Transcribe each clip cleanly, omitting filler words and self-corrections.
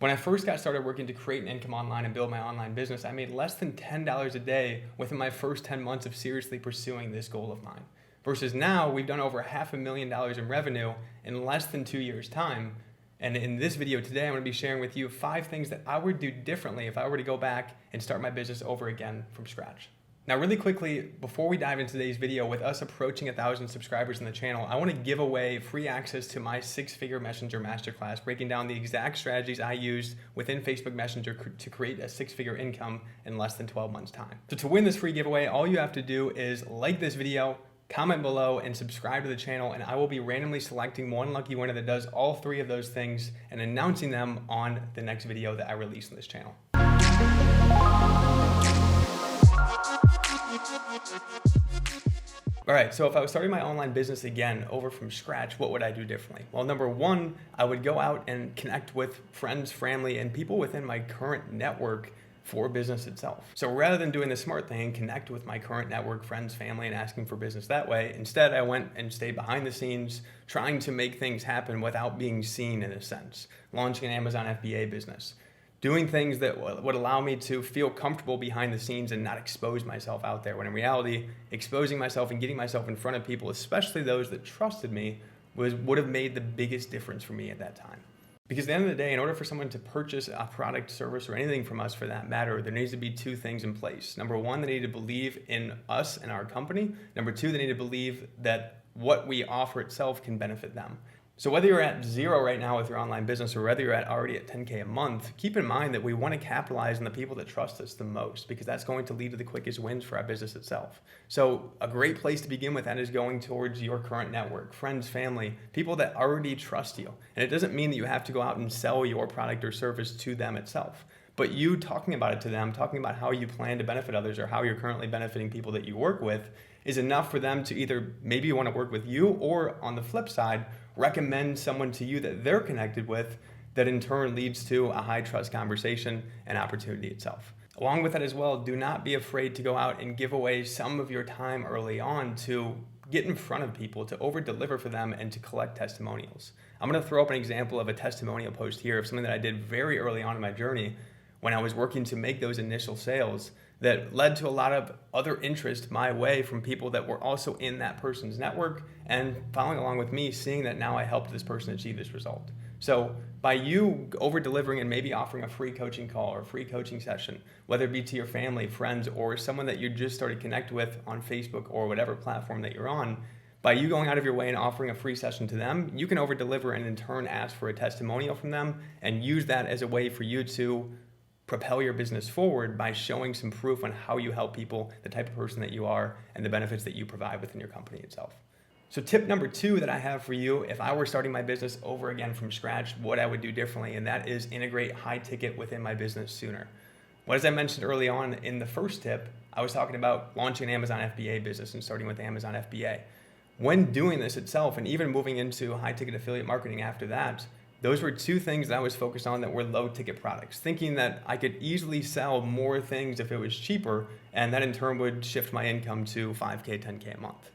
When I first got started working to create an income online and build my online business, I made less than $10 a day within my first 10 months of seriously pursuing this goal of mine. Versus now, we've done over $500,000 in revenue in less than 2 years' time. And in this video today, I'm going to be sharing with you 5 things that I would do differently if I were to go back and start my business over again from scratch. Now, really quickly, before we dive into today's video, with us approaching 1,000 subscribers in the channel, I want to give away free access to my 6-figure Messenger Masterclass, breaking down the exact strategies I used within Facebook Messenger to create a 6-figure income in less than 12 months' time. So to win this free giveaway, all you have to do is like this video, comment below, and subscribe to the channel, and I will be randomly selecting one lucky winner that does all 3 of those things and announcing them on the next video that I release on this channel. All right, so if I was starting my online business again over from scratch, what would I do differently? Well, number one, I would go out and connect with friends, family, and people within my current network for business itself. So rather than doing the smart thing, connect with my current network, friends, family, and asking for business that way, instead I went and stayed behind the scenes, trying to make things happen without being seen in a sense, launching an Amazon FBA business, doing things that would allow me to feel comfortable behind the scenes and not expose myself out there, when in reality, exposing myself and getting myself in front of people, especially those that trusted me, would have made the biggest difference for me at that time. Because at the end of the day, in order for someone to purchase a product, service, or anything from us for that matter, there needs to be 2 things in place. Number one, they need to believe in us and our company. Number 2, they need to believe that what we offer itself can benefit them. So whether you're at 0 right now with your online business or whether you're already at 10K a month, keep in mind that we want to capitalize on the people that trust us the most, because that's going to lead to the quickest wins for our business itself. So a great place to begin with that is going towards your current network, friends, family, people that already trust you. And it doesn't mean that you have to go out and sell your product or service to them itself, but you talking about it to them, talking about how you plan to benefit others or how you're currently benefiting people that you work with, is enough for them to either maybe want to work with you, or on the flip side, recommend someone to you that they're connected with, that in turn leads to a high trust conversation and opportunity itself. Along with that as well, do not be afraid to go out and give away some of your time early on to get in front of people, to over deliver for them, and to collect testimonials. I'm going to throw up an example of a testimonial post here of something that I did very early on in my journey when I was working to make those initial sales, that led to a lot of other interest my way from people that were also in that person's network and following along with me, seeing that now I helped this person achieve this result. So by you over delivering and maybe offering a free coaching call or a free coaching session, whether it be to your family, friends, or someone that you just started connect with on Facebook or whatever platform that you're on, by you going out of your way and offering a free session to them, you can over deliver and in turn ask for a testimonial from them and use that as a way for you to propel your business forward by showing some proof on how you help people, the type of person that you are, and the benefits that you provide within your company itself. So tip number 2 that I have for you, if I were starting my business over again from scratch, what I would do differently, and that is integrate high ticket within my business sooner. Well, as I mentioned early on in the first tip, I was talking about launching an Amazon FBA business and starting with Amazon FBA. When doing this itself, and even moving into high ticket affiliate marketing after that, those were 2 things that I was focused on that were low ticket products, thinking that I could easily sell more things if it was cheaper, and that in turn would shift my income to 5K, 10K a month.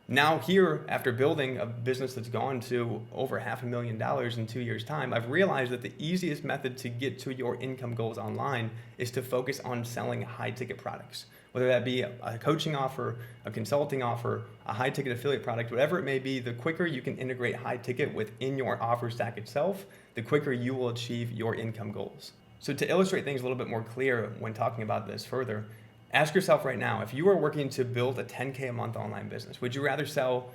Now here, after building a business that's gone to over $500,000 in 2 years' time, I've realized that the easiest method to get to your income goals online is to focus on selling high ticket products. Whether that be a coaching offer, a consulting offer, a high ticket affiliate product, whatever it may be, the quicker you can integrate high ticket within your offer stack itself, the quicker you will achieve your income goals. So to illustrate things a little bit more clear when talking about this further, ask yourself right now, if you were working to build a 10K a month online business, would you rather sell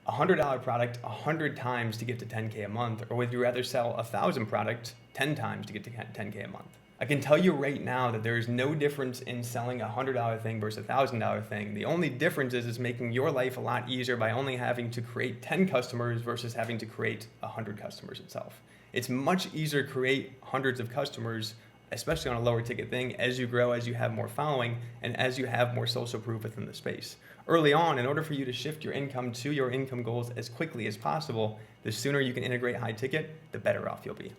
a $100 product 100 times to get to 10K a month, or would you rather sell 1,000 products 10 times to get to 10K a month? I can tell you right now that there is no difference in selling a $100 thing versus a $1,000 thing. The only difference is making your life a lot easier by only having to create 10 customers versus having to create 100 customers itself. It's much easier to create hundreds of customers, especially on a lower ticket thing, as you grow, as you have more following, and as you have more social proof within the space. Early on, in order for you to shift your income to your income goals as quickly as possible, the sooner you can integrate high ticket, the better off you'll be.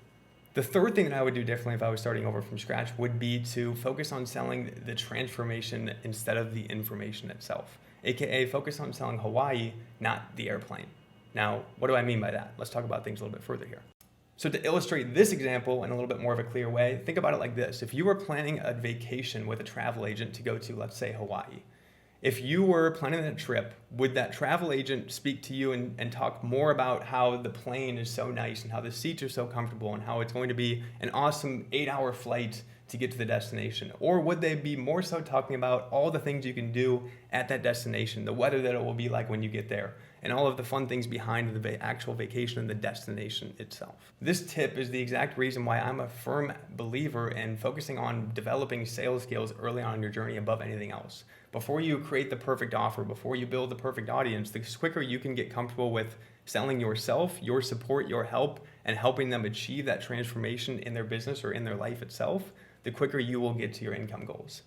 The third thing that I would do differently if I was starting over from scratch would be to focus on selling the transformation instead of the information itself, aka focus on selling Hawaii, not the airplane. Now, what do I mean by that? Let's talk about things a little bit further here. So to illustrate this example in a little bit more of a clear way, think about it like this. If you were planning a vacation with a travel agent to go to, let's say, Hawaii, if you were planning that trip, would that travel agent speak to you and talk more about how the plane is so nice and how the seats are so comfortable and how it's going to be an awesome 8-hour flight to get to the destination? Or would they be more so talking about all the things you can do at that destination, the weather that it will be like when you get there, and all of the fun things behind the actual vacation and the destination itself? This tip is the exact reason why I'm a firm believer in focusing on developing sales skills early on in your journey above anything else. Before you create the perfect offer, before you build the perfect audience, the quicker you can get comfortable with selling yourself, your support, your help, and helping them achieve that transformation in their business or in their life itself, the quicker you will get to your income goals.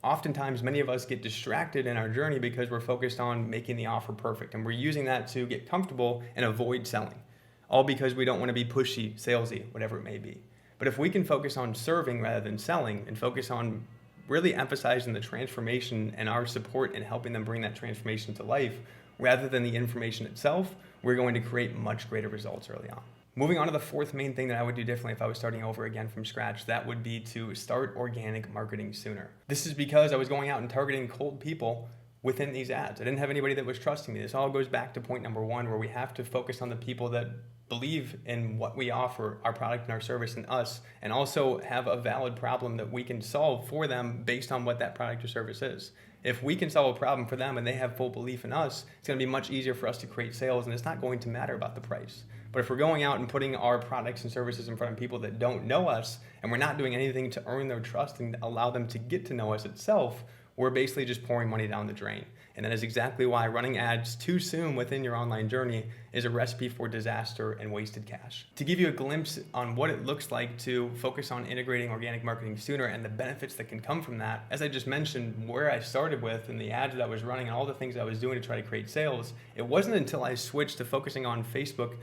Oftentimes, many of us get distracted in our journey because we're focused on making the offer perfect, and we're using that to get comfortable and avoid selling, all because we don't want to be pushy, salesy, whatever it may be. But if we can focus on serving rather than selling and focus on really emphasizing the transformation and our support in helping them bring that transformation to life rather than the information itself, we're going to create much greater results early on. Moving on to the fourth main thing that I would do differently if I was starting over again from scratch, that would be to start organic marketing sooner. This is because I was going out and targeting cold people within these ads. I didn't have anybody that was trusting me. This all goes back to point number one, where we have to focus on the people that believe in what we offer, our product and our service and us, and also have a valid problem that we can solve for them based on what that product or service is. If we can solve a problem for them and they have full belief in us, it's going to be much easier for us to create sales, and it's not going to matter about the price. But if we're going out and putting our products and services in front of people that don't know us, and we're not doing anything to earn their trust and allow them to get to know us itself, we're basically just pouring money down the drain. And that is exactly why running ads too soon within your online journey is a recipe for disaster and wasted cash. To give you a glimpse on what it looks like to focus on integrating organic marketing sooner and the benefits that can come from that, as I just mentioned, where I started with and the ads that I was running and all the things I was doing to try to create sales, it wasn't until I switched to focusing on Facebook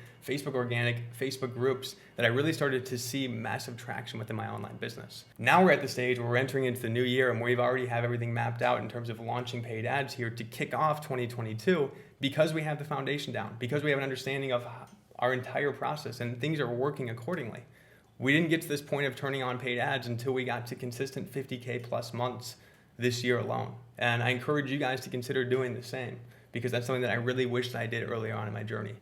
organic, Facebook groups, that I really started to see massive traction within my online business. Now we're at the stage where we're entering into the new year and we've already have everything mapped out in terms of launching paid ads here to kick off 2022, because we have the foundation down, because we have an understanding of our entire process and things are working accordingly. We didn't get to this point of turning on paid ads until we got to consistent 50K plus months this year alone. And I encourage you guys to consider doing the same, because that's something that I really wish that I did earlier on in my journey.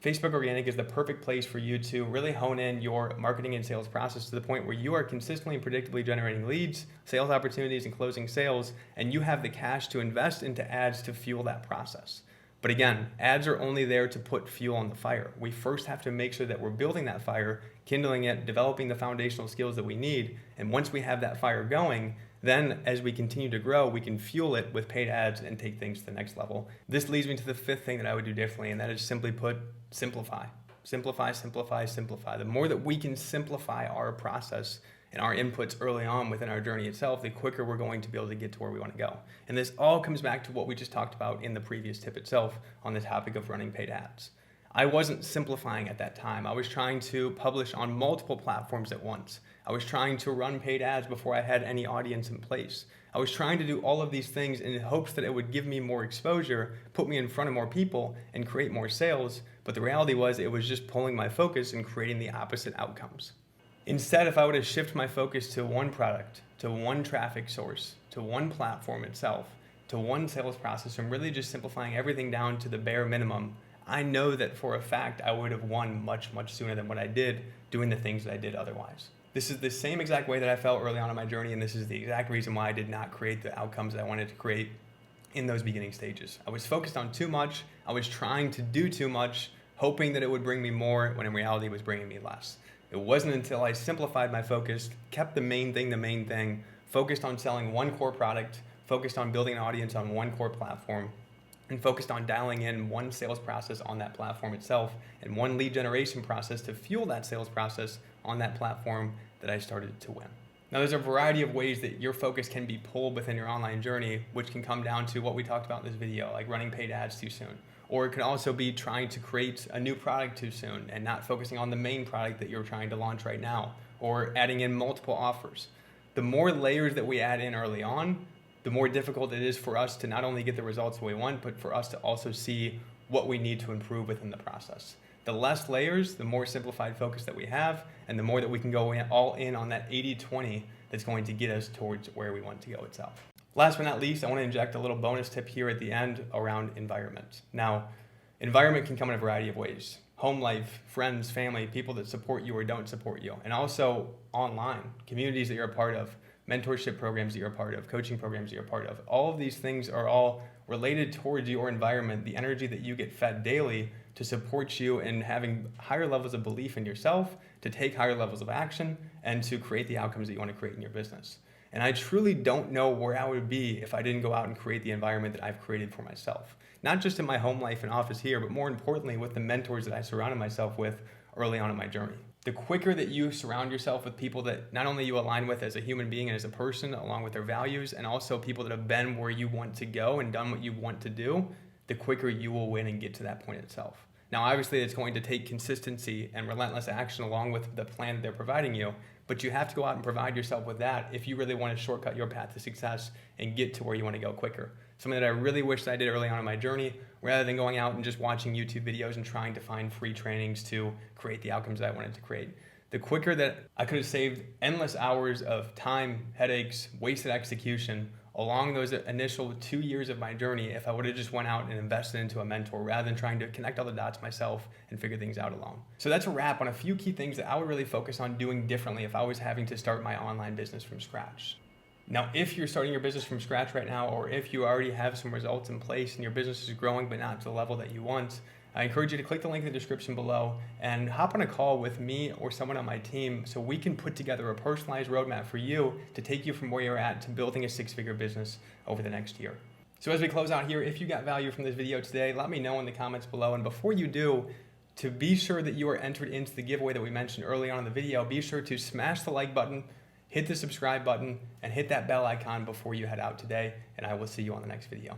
Facebook Organic is the perfect place for you to really hone in your marketing and sales process to the point where you are consistently and predictably generating leads, sales opportunities, and closing sales, and you have the cash to invest into ads to fuel that process. But again, ads are only there to put fuel on the fire. We first have to make sure that we're building that fire, kindling it, developing the foundational skills that we need, and once we have that fire going, then as we continue to grow, we can fuel it with paid ads and take things to the next level. This leads me to the fifth thing that I would do differently, and that is simply put, simplify. Simplify, simplify, simplify. The more that we can simplify our process and our inputs early on within our journey itself, the quicker we're going to be able to get to where we want to go. And this all comes back to what we just talked about in the previous tip itself on the topic of running paid ads. I wasn't simplifying at that time. I was trying to publish on multiple platforms at once. I was trying to run paid ads before I had any audience in place. I was trying to do all of these things in hopes that it would give me more exposure, put me in front of more people, and create more sales. But the reality was it was just pulling my focus and creating the opposite outcomes. Instead, if I would have shifted my focus to one product, to one traffic source, to one platform itself, to one sales process, and really just simplifying everything down to the bare minimum, I know that for a fact I would have won much, much sooner than what I did doing the things that I did otherwise. This is the same exact way that I felt early on in my journey, and this is the exact reason why I did not create the outcomes that I wanted to create in those beginning stages. I was focused on too much. I was trying to do too much, hoping that it would bring me more, when in reality it was bringing me less. It wasn't until I simplified my focus, kept the main thing, focused on selling one core product, focused on building an audience on one core platform, and focused on dialing in one sales process on that platform itself and one lead generation process to fuel that sales process on that platform, that I started to win. Now, there's a variety of ways that your focus can be pulled within your online journey, which can come down to what we talked about in this video, like running paid ads too soon. Or it could also be trying to create a new product too soon and not focusing on the main product that you're trying to launch right now, or adding in multiple offers. The more layers that we add in early on, the more difficult it is for us to not only get the results we want, but for us to also see what we need to improve within the process. The less layers, the more simplified focus that we have, and the more that we can go all in on that 80-20 that's going to get us towards where we want to go itself. Last but not least, I want to inject a little bonus tip here at the end around environment. Now, environment can come in a variety of ways. Home life, friends, family, people that support you or don't support you, and also online, communities that you're a part of, mentorship programs that you're a part of, coaching programs that you're a part of. All of these things are all related towards your environment, the energy that you get fed daily to support you in having higher levels of belief in yourself, to take higher levels of action, and to create the outcomes that you want to create in your business. And I truly don't know where I would be if I didn't go out and create the environment that I've created for myself. Not just in my home life and office here, but more importantly with the mentors that I surrounded myself with early on in my journey. The quicker that you surround yourself with people that not only you align with as a human being and as a person, along with their values, and also people that have been where you want to go and done what you want to do, the quicker you will win and get to that point itself. Now, obviously, it's going to take consistency and relentless action along with the plan that they're providing you, but you have to go out and provide yourself with that if you really want to shortcut your path to success and get to where you want to go quicker. Something that I really wish that I did early on in my journey, rather than going out and just watching YouTube videos and trying to find free trainings to create the outcomes that I wanted to create. The quicker that I could have saved endless hours of time, headaches, wasted execution along those initial 2 years of my journey if I would have just went out and invested into a mentor rather than trying to connect all the dots myself and figure things out alone. So that's a wrap on a few key things that I would really focus on doing differently if I was having to start my online business from scratch. Now, if you're starting your business from scratch right now, or if you already have some results in place and your business is growing but not to the level that you want, I encourage you to click the link in the description below and hop on a call with me or someone on my team so we can put together a personalized roadmap for you to take you from where you're at to building a six-figure business over the next year. So as we close out here, if you got value from this video today, let me know in the comments below. And before you do, to be sure that you are entered into the giveaway that we mentioned early on in the video, be sure to smash the like button, hit the subscribe button, and hit that bell icon before you head out today, and I will see you on the next video.